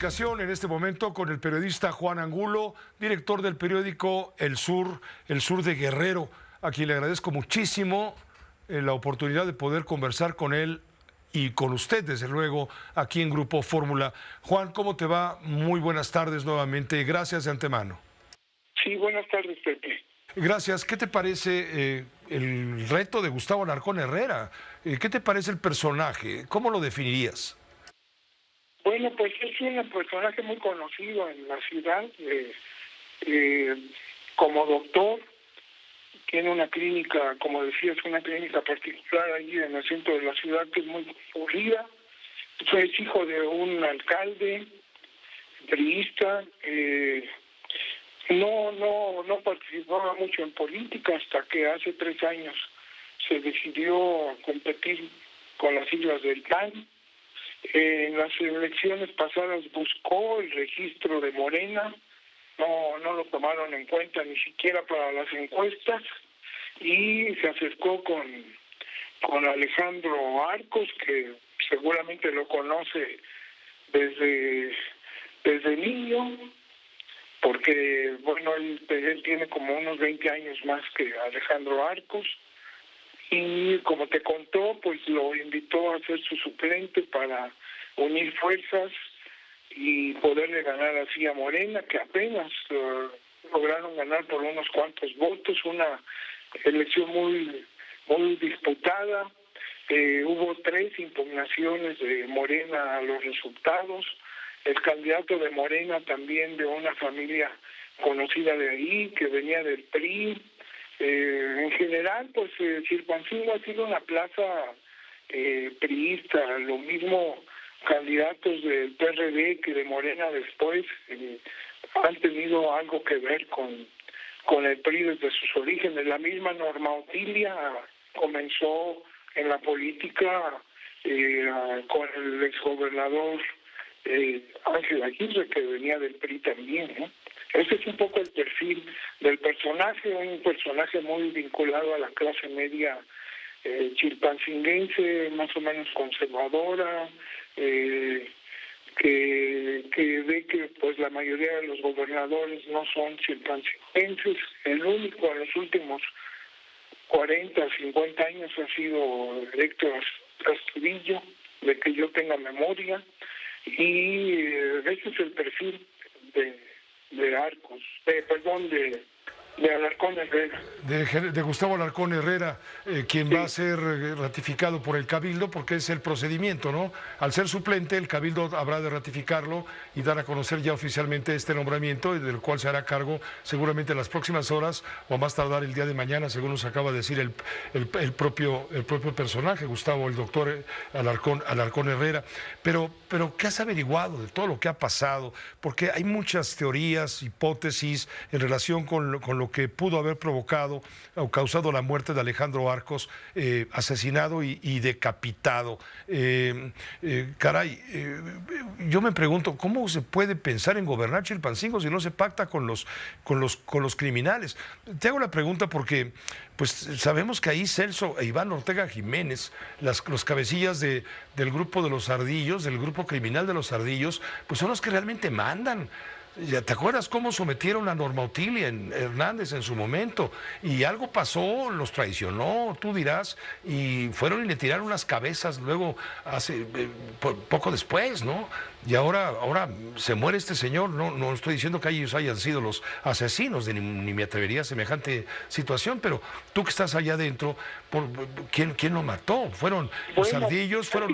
En este momento con el periodista Juan Angulo, director del periódico El Sur de Guerrero, a quien le agradezco muchísimo la oportunidad de poder conversar con él y con usted, desde luego, aquí en Grupo Fórmula. Juan, ¿cómo te va? Muy buenas tardes nuevamente. Gracias de antemano. Sí, buenas tardes, Pepe. Gracias. ¿Qué te parece el reto de Gustavo Alarcón Herrera? ¿Qué te parece el personaje? ¿Cómo lo definirías? Bueno, pues es un personaje muy conocido en la ciudad, como doctor. Tiene una clínica, como decías, una clínica particular allí en el centro de la ciudad que es muy concurrida. Es hijo de un alcalde priista. No participaba mucho en política hasta que hace 3 años se decidió competir con las siglas del PAN. En las elecciones pasadas buscó el registro de Morena, no lo tomaron en cuenta ni siquiera para las encuestas, y se acercó con Alejandro Arcos, que seguramente lo conoce desde niño, porque bueno, él tiene como unos 20 años más que Alejandro Arcos, y como te contó, pues lo invitó a ser su suplente para unir fuerzas y poderle ganar así a Morena, que apenas lograron ganar por unos cuantos votos, una elección muy disputada. Hubo 3 impugnaciones de Morena a los resultados. El candidato de Morena, también de una familia conocida de ahí, que venía del PRI. En general, pues Chilpancingo ha sido una plaza priista. Lo mismo candidatos del PRD que de Morena después han tenido algo que ver con el PRI desde sus orígenes. La misma Norma Otilia comenzó en la política con el exgobernador Ángel Aguirre, que venía del PRI también, ¿no? Ese es un poco el perfil del personaje, un personaje muy vinculado a la clase media chilpancinguense, más o menos conservadora, que ve que pues la mayoría de los gobernadores no son chilpancinguenses. El único en los últimos 40, 50 años ha sido Héctor Astudillo, de que yo tenga memoria, y ese es el perfil de Arcos, de Alarcón Herrera. De Gustavo Alarcón Herrera, quien Sí. va a ser ratificado por el Cabildo, porque es el procedimiento, ¿no? Al ser suplente, el Cabildo habrá de ratificarlo y dar a conocer ya oficialmente este nombramiento, del cual se hará cargo seguramente en las próximas horas o a más tardar el día de mañana, según nos acaba de decir el propio personaje, Gustavo, el doctor Alarcón Herrera. Pero, ¿qué has averiguado de todo lo que ha pasado? Porque hay muchas teorías, hipótesis en relación con lo que pudo haber provocado o causado la muerte de Alejandro Arcos, asesinado y decapitado. Yo me pregunto, ¿cómo se puede pensar en gobernar Chilpancingo si no se pacta con los criminales? Te hago la pregunta porque pues sabemos que ahí Celso e Iván Ortega Jiménez, los cabecillas del grupo de los Ardillos, del grupo criminal de los Ardillos, pues son los que realmente mandan. ¿Ya te acuerdas cómo sometieron a Norma Otilia Hernández en su momento? Y algo pasó, los traicionó, tú dirás, y fueron y le tiraron las cabezas luego, poco después, ¿no? Y ahora se muere este señor. No estoy diciendo que ellos hayan sido los asesinos, ni me atrevería a semejante situación, pero tú que estás allá adentro, ¿quién lo mató? ¿Fueron los ardillos? ¿Fueron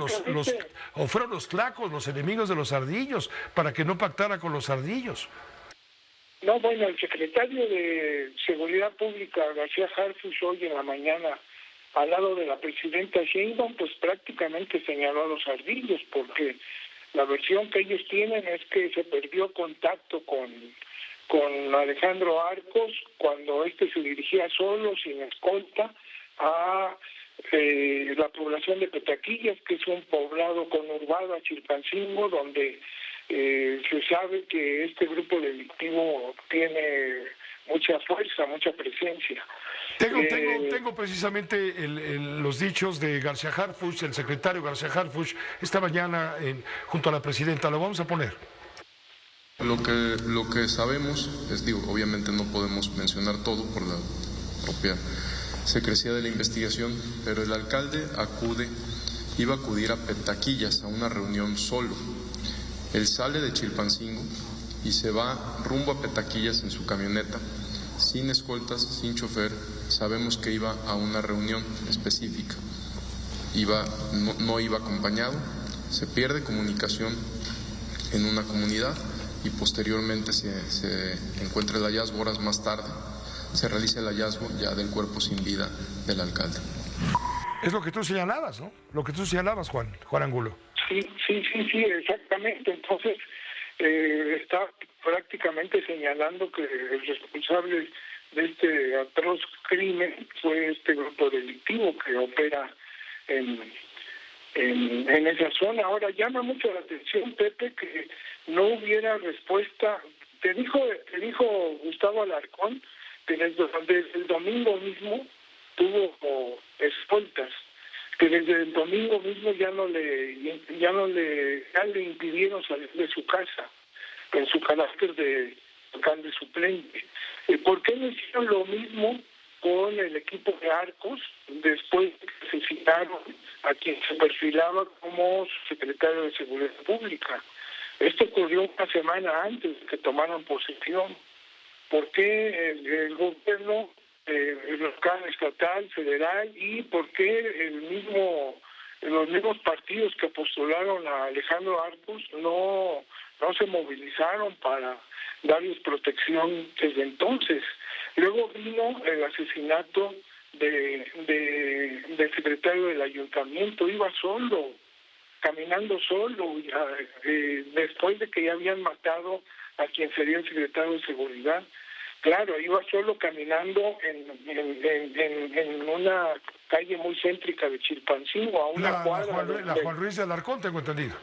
o fueron los tlacos, los enemigos de los ardillos, para que no pactara con los ardillos? No, bueno, el secretario de Seguridad Pública, García Harfuch, hoy en la mañana, al lado de la presidenta Sheinbaum, pues prácticamente señaló a los ardillos, porque la versión que ellos tienen es que se perdió contacto con Alejandro Arcos cuando se dirigía solo, sin escolta, a la población de Petaquillas, que es un poblado conurbado a Chilpancingo, donde se sabe que este grupo delictivo tiene mucha fuerza, mucha presencia. Tengo precisamente los dichos de García Harfuch, el secretario García Harfuch, esta mañana junto a la presidenta. Lo vamos a poner. Lo que sabemos es, obviamente no podemos mencionar todo por la propia secrecía de la investigación, pero el alcalde iba a acudir a Petaquillas a una reunión solo. Él sale de Chilpancingo y se va rumbo a Petaquillas en su camioneta, sin escoltas, sin chofer. Sabemos que iba a una reunión específica. No iba acompañado, se pierde comunicación en una comunidad y posteriormente se encuentra el hallazgo. Horas más tarde se realiza el hallazgo ya del cuerpo sin vida del alcalde. Es lo que tú señalabas, ¿no? Lo que tú señalabas, Juan Angulo. Sí, exactamente. Entonces, está prácticamente señalando que el responsable de este atroz crimen fue este grupo delictivo que opera en esa zona. Ahora, llama mucho la atención, Pepe, que no hubiera respuesta. Te dijo Gustavo Alarcón que desde el domingo mismo tuvo escoltas, que desde el domingo mismo ya le impidieron salir de su casa en su carácter de alcalde suplente. ¿Por qué no hicieron lo mismo con el equipo de Arcos después de que asesinaron a quien se perfilaba como secretario de Seguridad Pública? Esto ocurrió una semana antes de que tomaran posesión. ¿Por qué el gobierno local, estatal, federal, y por qué los mismos partidos que postularon a Alejandro Arcos no se movilizaron para darles protección desde entonces? Luego vino el asesinato del secretario del ayuntamiento. Iba solo, caminando solo, después de que ya habían matado a quien sería el secretario de Seguridad. Claro, iba solo caminando en una calle muy céntrica de Chilpancingo, a una cuadra... La Juan Ruiz de Alarcón, tengo entendido.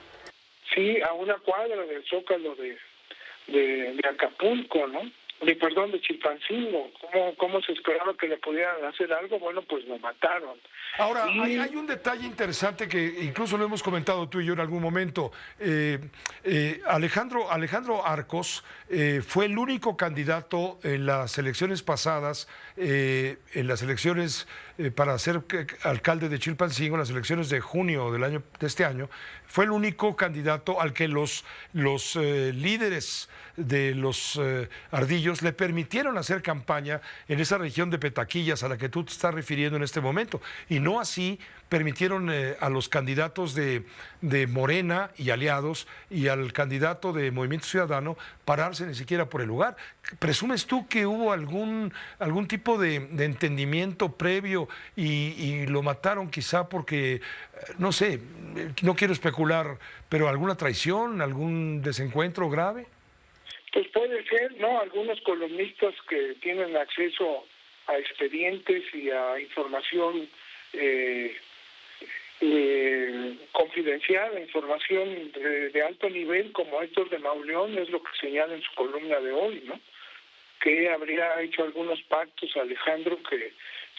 Sí, a una cuadra del Zócalo de Acapulco, ¿no? De Chilpancingo. ¿Cómo se esperaba que le pudieran hacer algo? Bueno, pues lo mataron. Ahora, hay un detalle interesante que incluso lo hemos comentado tú y yo en algún momento. Alejandro Arcos fue el único candidato en las elecciones pasadas, en las elecciones para ser alcalde de Chilpancingo, en las elecciones de junio de este año, fue el único candidato al que los líderes de los ardillos le permitieron hacer campaña en esa región de Petaquillas a la que tú te estás refiriendo en este momento. Y no así permitieron a los candidatos de Morena y aliados y al candidato de Movimiento Ciudadano pararse ni siquiera por el lugar. ¿Presumes tú que hubo algún tipo de entendimiento previo y lo mataron quizá porque, no sé, no quiero especular, pero alguna traición, algún desencuentro grave? Pues puede ser, ¿no? Algunos columnistas que tienen acceso a expedientes y a información confidencial, información de alto nivel, como Héctor de Mauleón, es lo que señala en su columna de hoy, ¿no? Que habría hecho algunos pactos Alejandro que,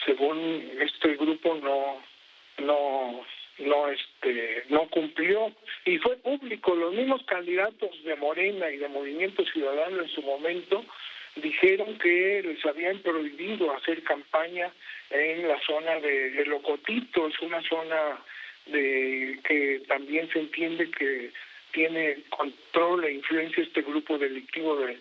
según este grupo, no cumplió, y fue público. Los mismos candidatos de Morena y de Movimiento Ciudadano en su momento dijeron que les habían prohibido hacer campaña en la zona de Locotito. Es una zona que también se entiende que tiene control e influencia este grupo delictivo de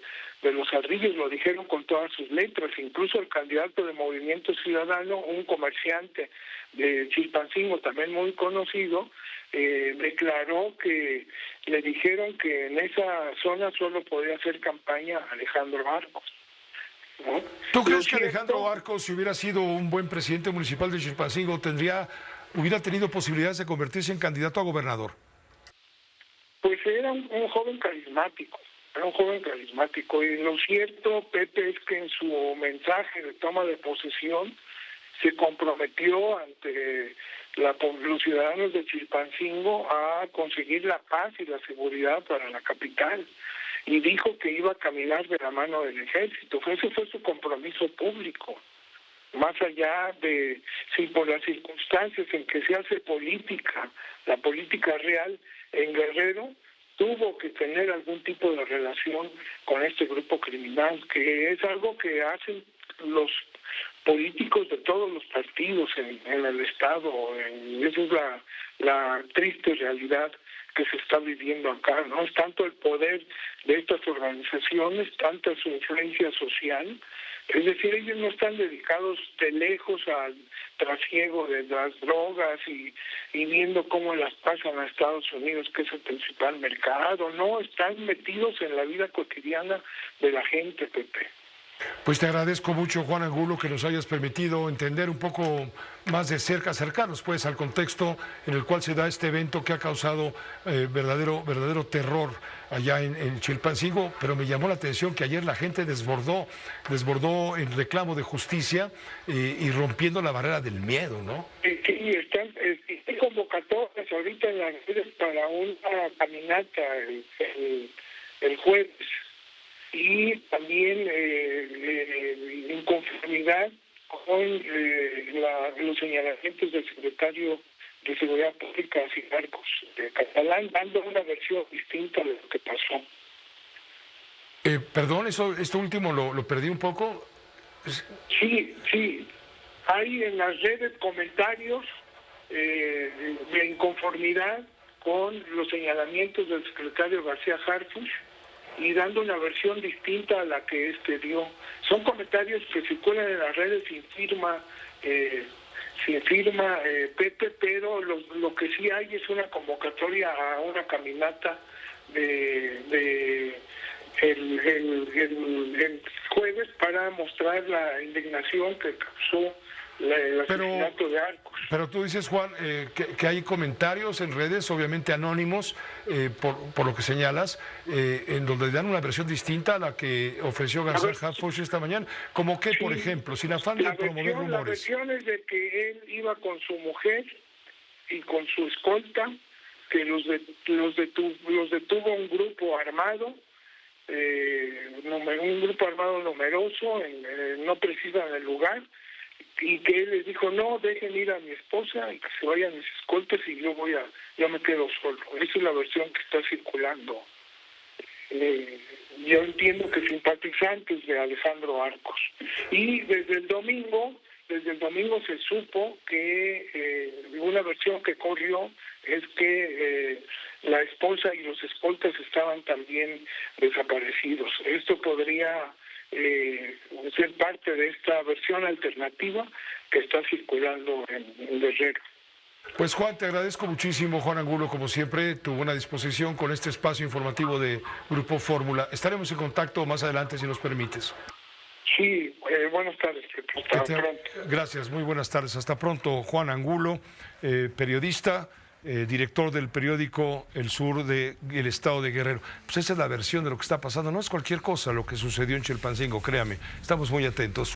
los ardillos. Lo dijeron con todas sus letras. Incluso el candidato de Movimiento Ciudadano, un comerciante de Chilpancingo también muy conocido, declaró que le dijeron que en esa zona solo podía hacer campaña Alejandro Arcos, ¿no? ¿Tú crees que Alejandro Arcos, si hubiera sido un buen presidente municipal de Chilpancingo, hubiera tenido posibilidades de convertirse en candidato a gobernador? Pues era un joven carismático. Era un joven carismático, y lo cierto, Pepe, es que en su mensaje de toma de posesión se comprometió ante los ciudadanos de Chilpancingo a conseguir la paz y la seguridad para la capital, y dijo que iba a caminar de la mano del ejército. Ese fue su compromiso público. Más allá de si por las circunstancias en que se hace política, la política real en Guerrero, tuvo que tener algún tipo de relación con este grupo criminal, que es algo que hacen los políticos de todos los partidos en el Estado. Esa es la triste realidad que se está viviendo acá, ¿no? Es tanto el poder de estas organizaciones, tanta su influencia social. Es decir, ellos no están dedicados de lejos al trasiego de las drogas y viendo cómo las pasan a Estados Unidos, que es el principal mercado. No, están metidos en la vida cotidiana de la gente, Pepe. Pues te agradezco mucho, Juan Angulo, que nos hayas permitido entender un poco más de cerca, acercarnos pues al contexto en el cual se da este evento que ha causado verdadero terror allá en Chilpancingo, pero me llamó la atención que ayer la gente desbordó en reclamo de justicia y rompiendo la barrera del miedo, ¿no? Sí, están convocatorias ahorita en las redes para una caminata el jueves. Y también inconformidad con los señalamientos del secretario de Seguridad Pública, Arcos de Catalán, dando una versión distinta de lo que pasó. Perdón, esto último lo perdí un poco. Sí, hay en las redes comentarios de inconformidad con los señalamientos del secretario García Harfuch y dando una versión distinta a la que dio. Son comentarios que circulan en las redes sin firma Pepe, pero lo que sí hay es una convocatoria a una caminata el jueves para mostrar la indignación que causó el asesinato de Arcos. Pero tú dices, Juan, que hay comentarios en redes, obviamente anónimos, por lo que señalas, en donde dan una versión distinta a la que ofreció García Harfuch esta mañana. ¿Cómo qué, por ejemplo? Sin afán de promover rumores. La versión es de que él iba con su mujer y con su escolta, que los detuvo un grupo armado, numeroso, no precisan el lugar, y que él les dijo, no, dejen ir a mi esposa y que se vayan mis escoltas y yo me quedo solo. Esa es la versión que está circulando. Yo entiendo que simpatizantes de Alejandro Arcos. Y desde el domingo se supo que una versión que corrió es que la esposa y los escoltas estaban también desaparecidos. Esto podría ser parte de esta versión alternativa que está circulando en Guerrero. Pues Juan, te agradezco muchísimo, Juan Angulo, como siempre, tu buena disposición con este espacio informativo de Grupo Fórmula. Estaremos en contacto más adelante, si nos permites. Sí, buenas tardes. Hasta pronto. Gracias, muy buenas tardes. Hasta pronto, Juan Angulo, periodista, director del periódico El Sur del Estado de Guerrero. Pues esa es la versión de lo que está pasando. No es cualquier cosa lo que sucedió en Chilpancingo, créame. Estamos muy atentos.